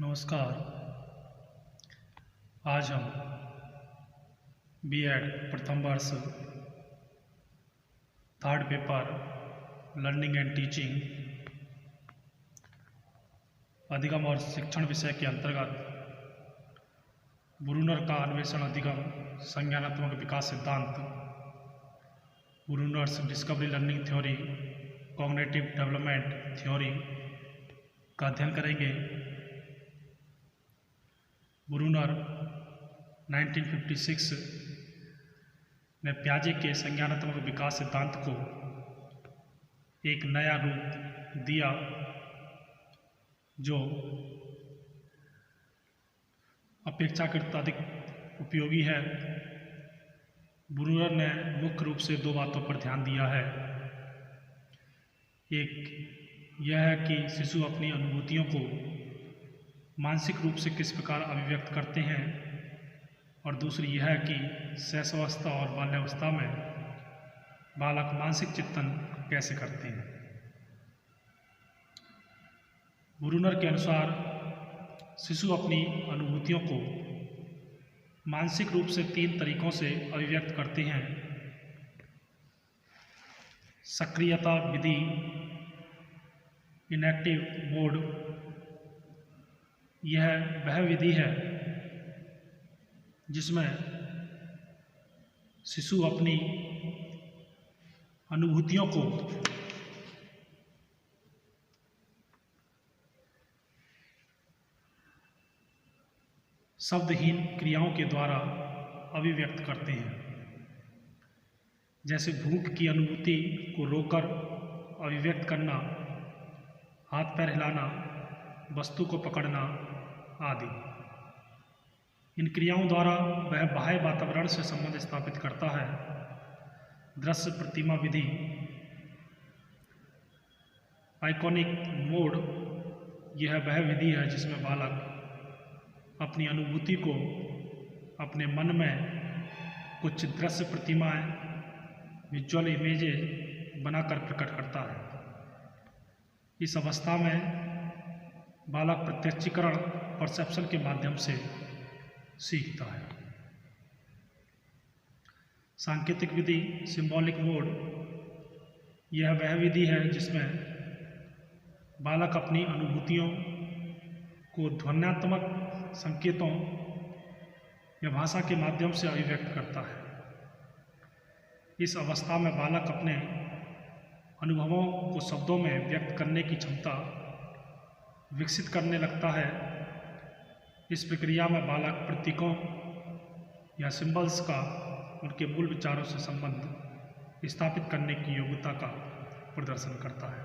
नमस्कार। आज हम बीएड प्रथम वर्ष third paper learning and teaching अधिगम और शिक्षण विषय के अंतर्गत ब्रूनर का अन्वेषण अधिगम संज्ञानात्मक विकास सिद्धांत Brunner's discovery learning theory cognitive development theory का अध्ययन करेंगे। ब्रूनर 1956 में पियाजे के संज्ञानात्मक विकास सिद्धांत को एक नया रूप दिया जो अपेक्षाकृत अधिक उपयोगी है। ब्रूनर ने मुख्य रूप से दो बातों पर ध्यान दिया है। एक यह है कि शिशु अपनी अनुभूतियों को मानसिक रूप से किस प्रकार अभिव्यक्त करते हैं, और दूसरी यह है कि शैशवावस्था और बाल्यावस्था में बालक मानसिक चिंतन कैसे करते हैं। ब्रूनर के अनुसार शिशु अपनी अनुभूतियों को मानसिक रूप से 3 तरीकों से अभिव्यक्त करते हैं। सक्रियता विधि इनएक्टिव मोड, यह वह विधि है जिसमें शिशु अपनी अनुभूतियों को शब्दहीन क्रियाओं के द्वारा अभिव्यक्त करते हैं। जैसे भूख की अनुभूति को रोककर अभिव्यक्त करना, हाथ पैर हिलाना, वस्तु को पकड़ना आदि। इन क्रियाओं द्वारा वह बाह्य वातावरण से संबंध स्थापित करता है। दृश्य प्रतिमा विधि आइकॉनिक मोड, यह वह विधि है जिसमें बालक अपनी अनुभूति को अपने मन में कुछ दृश्य प्रतिमाएं विजुअल इमेजेस बनाकर प्रकट करता है। इस अवस्था में बालक प्रत्यक्षीकरण परसेप्शन के माध्यम से सीखता है। सांकेतिक विधि सिंबॉलिक मोड, यह वह विधि है जिसमें बालक अपनी अनुभूतियों को ध्वन्यात्मक संकेतों या भाषा के माध्यम से अभिव्यक्त करता है। इस अवस्था में बालक अपने अनुभवों को शब्दों में व्यक्त करने की क्षमता विकसित करने लगता है। इस प्रक्रिया में बालक प्रतीकों या सिंबल्स का उनके मूल विचारों से संबंध स्थापित करने की योग्यता का प्रदर्शन करता है।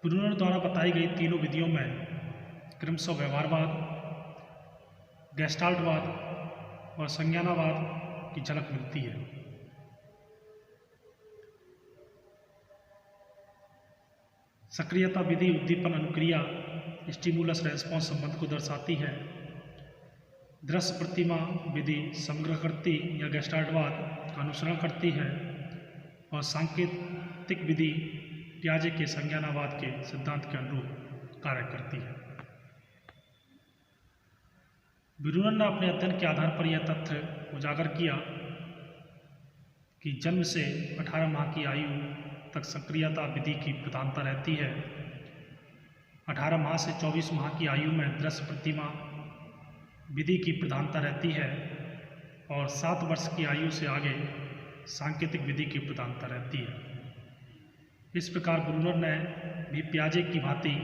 ब्रूनर द्वारा बताई गई तीनों विधियों में क्रमशः व्यवहारवाद, गेस्टाल्टवाद और संज्ञानावाद की झलक मिलती है। सक्रियता विधि उद्दीपन अनुक्रिया स्टिमुलस रेस्पॉन्स संबंध को दर्शाती है। दृश्य प्रतिमा विधि समग्रकृति या गेस्टाल्टवाद का अनुसरण करती है, और सांकेतिक विधि पियाजे के संज्ञानावाद के सिद्धांत के अनुरूप कार्य करती है। ब्रूनर ने अपने अध्ययन के आधार पर यह तथ्य उजागर किया कि जन्म से 18 माह की आयु तक सक्रियता विधि की प्रधानता रहती है। 18 माह से 24 माह की आयु में दृश्य प्रतिमा विधि की प्रधानता रहती है, और 7 वर्ष की आयु से आगे सांकेतिक विधि की प्रधानता रहती है। इस प्रकार ब्रूनर ने भी पियाजे की भांति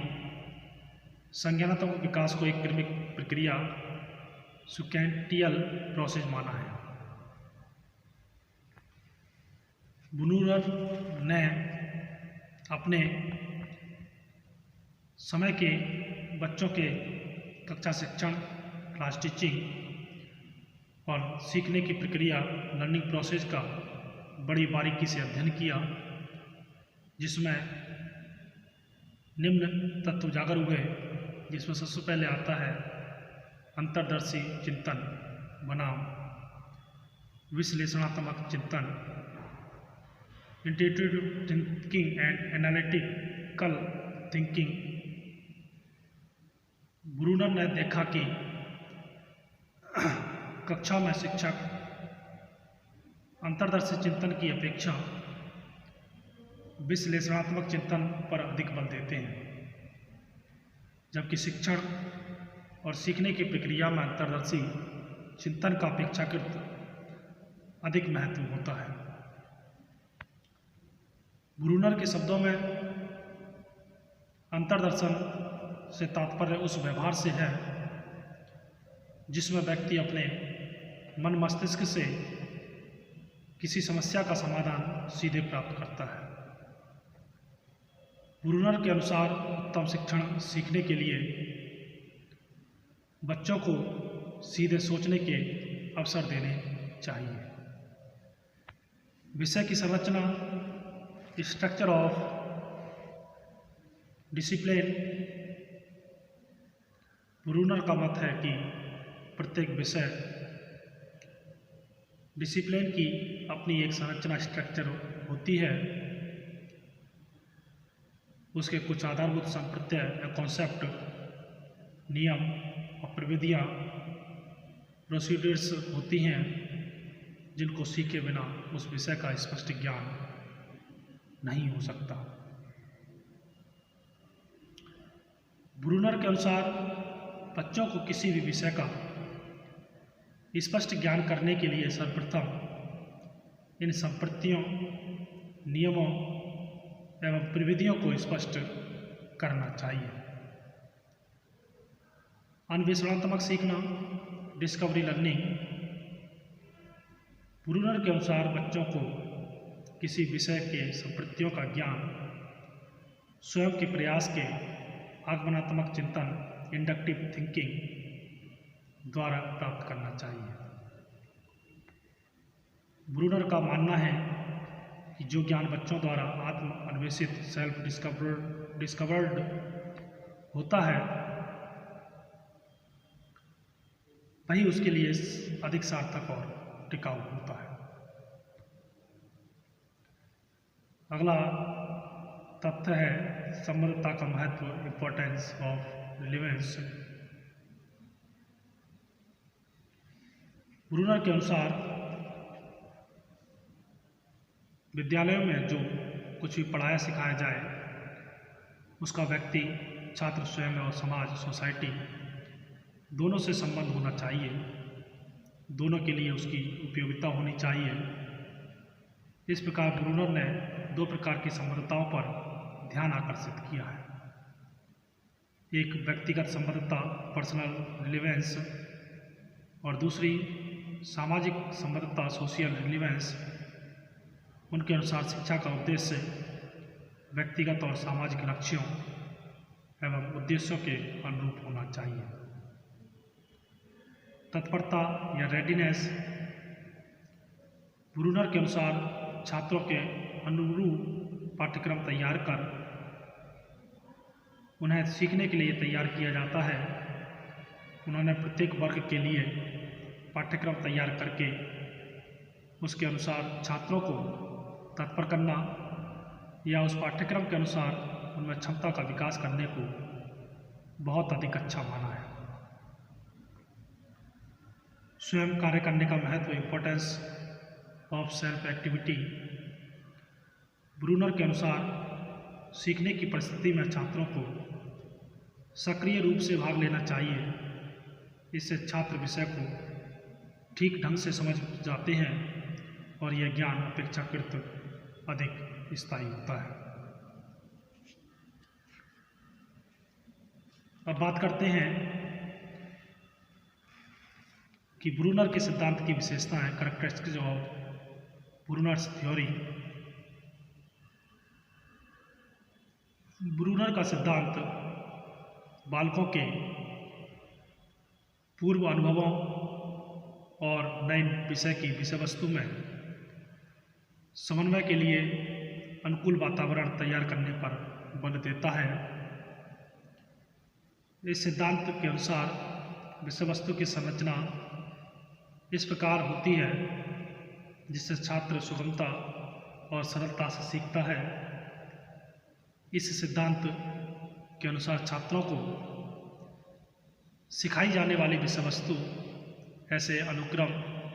संज्ञानात्मक विकास को एक क्रमिक प्रक्रिया सीक्वेंटियल प्रोसेस माना है। ब्रूनर ने अपने समय के बच्चों के कक्षा शिक्षण, क्लास टीचिंग और सीखने की प्रक्रिया लर्निंग प्रोसेस का बड़ी बारीकी से अध्ययन किया, जिसमें निम्न तत्व उजागर हुए। जिसमें सबसे पहले आता है अंतर्दर्शी चिंतन बनाम विश्लेषणात्मक चिंतन, intuitive thinking and analytical thinking. Bruner ने देखा कि कक्षा में शिक्षक अंतर्दर्शी चिंतन की अपेक्षा विश्लेषणात्मक चिंतन पर अधिक बल देते हैं, जबकि शिक्षण और सीखने की प्रक्रिया में अंतर्दर्शी चिंतन का अपेक्षाकृत अधिक महत्व होता है। ब्रूनर के शब्दों में अंतर्दर्शन से तात्पर्य उस व्यवहार से है जिसमें व्यक्ति अपने मन मस्तिष्क से किसी समस्या का समाधान सीधे प्राप्त करता है। ब्रूनर के अनुसार उत्तम शिक्षण सीखने के लिए बच्चों को सीधे सोचने के अवसर देने चाहिए। विषय की संरचना, स्ट्रक्चर ऑफ डिसिप्लिन। ब्रूनर का मत है कि प्रत्येक विषय डिसिप्लिन की अपनी एक संरचना स्ट्रक्चर होती है। उसके कुछ आधारभूत संप्रत्यय या कॉन्सेप्ट, नियम और प्रविधियाँ, प्रोसीड्यूर्स होती हैं जिनको सीखे बिना उस विषय का स्पष्ट ज्ञान नहीं हो सकता। ब्रूनर के अनुसार बच्चों को किसी भी विषय का स्पष्ट ज्ञान करने के लिए सर्वप्रथम इन संप्रत्तियों, नियमों एवं प्रविधियों को स्पष्ट करना चाहिए। अन्वेषणात्मक सीखना, डिस्कवरी लर्निंग। ब्रूनर के अनुसार बच्चों को किसी विषय के संप्रत्तियों का ज्ञान स्वयं के प्रयास के आगमनात्मक चिंतन, इंडक्टिव थिंकिंग द्वारा प्राप्त करना चाहिए। ब्रूनर का मानना है कि जो ज्ञान बच्चों द्वारा आत्म अन्वेषित, सेल्फ डिस्कवर्ड होता है, वही उसके लिए अधिक सार्थक और टिकाऊ होता है। अगला तथ्य है समृद्धता का महत्व, इम्पोर्टेंस ऑफ रिलेवेंस। ब्रूनर के अनुसार विद्यालयों में जो कुछ भी पढ़ाया सिखाया जाए उसका व्यक्ति, छात्र स्वयं और समाज, सोसाइटी दोनों से संबंध होना चाहिए। दोनों के लिए उसकी उपयोगिता होनी चाहिए। इस प्रकार ब्रूनर ने दो प्रकार की संबद्धताओं पर ध्यान आकर्षित किया है। एक व्यक्तिगत संबद्धता, पर्सनल रिलेवेंस, और दूसरी सामाजिक संबद्धता, सोशल रिलेवेंस। उनके अनुसार शिक्षा का उद्देश्य व्यक्तिगत और सामाजिक लक्ष्यों एवं उद्देश्यों के अनुरूप होना चाहिए। तत्परता या रेडीनेस। ब्रूनर के अनुसार छात्रों के अनुरूप पाठ्यक्रम तैयार कर उन्हें सीखने के लिए तैयार किया जाता है। उन्होंने प्रत्येक वर्ग के लिए पाठ्यक्रम तैयार करके उसके अनुसार छात्रों को तत्पर करना या उस पाठ्यक्रम के अनुसार उनमें क्षमता का विकास करने को बहुत अधिक अच्छा माना है। स्वयं कार्य करने का महत्व, importance of self activity. Bruner के अनुसार सीखने की परिस्थिति में छात्रों को सक्रिय रूप से भाग लेना चाहिए। इससे छात्र विषय को ठीक ढंग से समझ जाते हैं और यह ज्ञान अपेक्षाकृत अधिक स्थायी होता है। अब बात करते हैं कि ब्रूनर के सिद्धांत की विशेषताएं, characteristics of Bruner's theory. Bruner का सिद्धांत बालकों के पूर्व अनुभवों और नए विषय की विषय वस्तु में समन्वय के लिए अनुकूल वातावरण तैयार करने पर बल देता है। इस सिद्धांत के अनुसार विषय वस्तु की संरचना इस प्रकार होती है जिससे छात्र सुगमता और सरलता से सीखता है। इस सिद्धांत के अनुसार छात्रों को सिखाई जाने वाली विषय वस्तु ऐसे अनुक्रम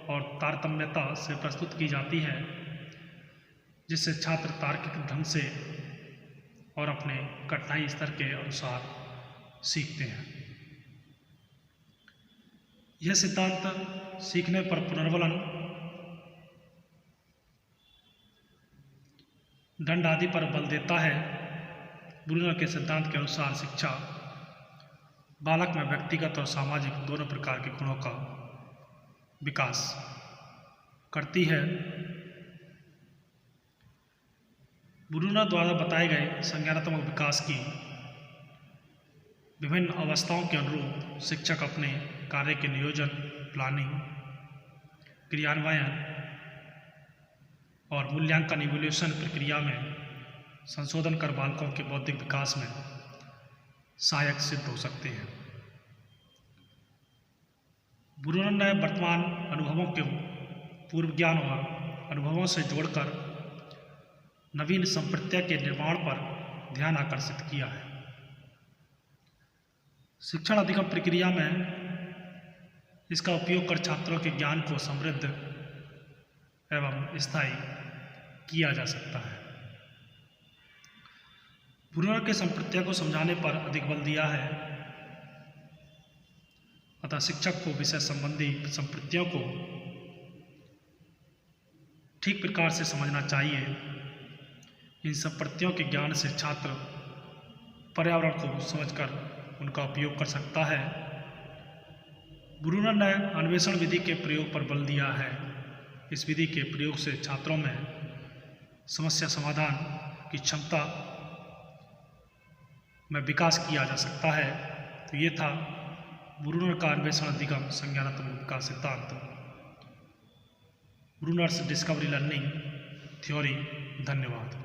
और तारतम्यता से प्रस्तुत की जाती है जिससे छात्र तार्किक ढंग से और अपने कठिनाई स्तर के अनुसार सीखते हैं। यह सिद्धांत सीखने पर पुनर्वलन, दंड आदि पर बल देता है। ब्रूनर के सिद्धांत के अनुसार शिक्षा बालक में व्यक्तिगत और सामाजिक दोनों प्रकार के गुणों का विकास करती है। ब्रूनर द्वारा बताए गए संज्ञानात्मक विकास की विभिन्न अवस्थाओं के अनुरूप शिक्षक अपने कार्य के नियोजन, प्लानिंग, क्रियान्वयन और मूल्यांकन इवोल्यूशन प्रक्रिया में संशोधन कर बालकों के बौद्धिक विकास में सहायक सिद्ध हो सकते हैं। ब्रूनर ने वर्तमान अनुभवों को पूर्व ज्ञान और अनुभवों से जोड़कर नवीन संप्रत्यय के निर्माण पर ध्यान आकर्षित किया है। शिक्षण अधिगम प्रक्रिया में इसका उपयोग कर छात्रों के ज्ञान को समृद्ध एवं स्थायी किया जा सकता है। ब्रूनर के संप्रत्यय को समझाने पर अधिक बल दिया है, अतः शिक्षक को विषय संबंधी संप्रत्ययों को ठीक प्रकार से समझना चाहिए। इन संप्रत्ययों के ज्ञान से छात्र पर्यावरण को समझकर उनका उपयोग कर सकता है। ब्रूनर ने अन्वेषण विधि के प्रयोग पर बल दिया है। इस विधि के प्रयोग से छात्रों में समस्या समाधान की क्षमता में विकास किया जा सकता है। तो ये था ब्रूनर का अन्वेषण अधिगम संज्ञानात्मक विकास सिद्धांत, ब्रूनर्स डिस्कवरी लर्निंग थ्योरी। धन्यवाद।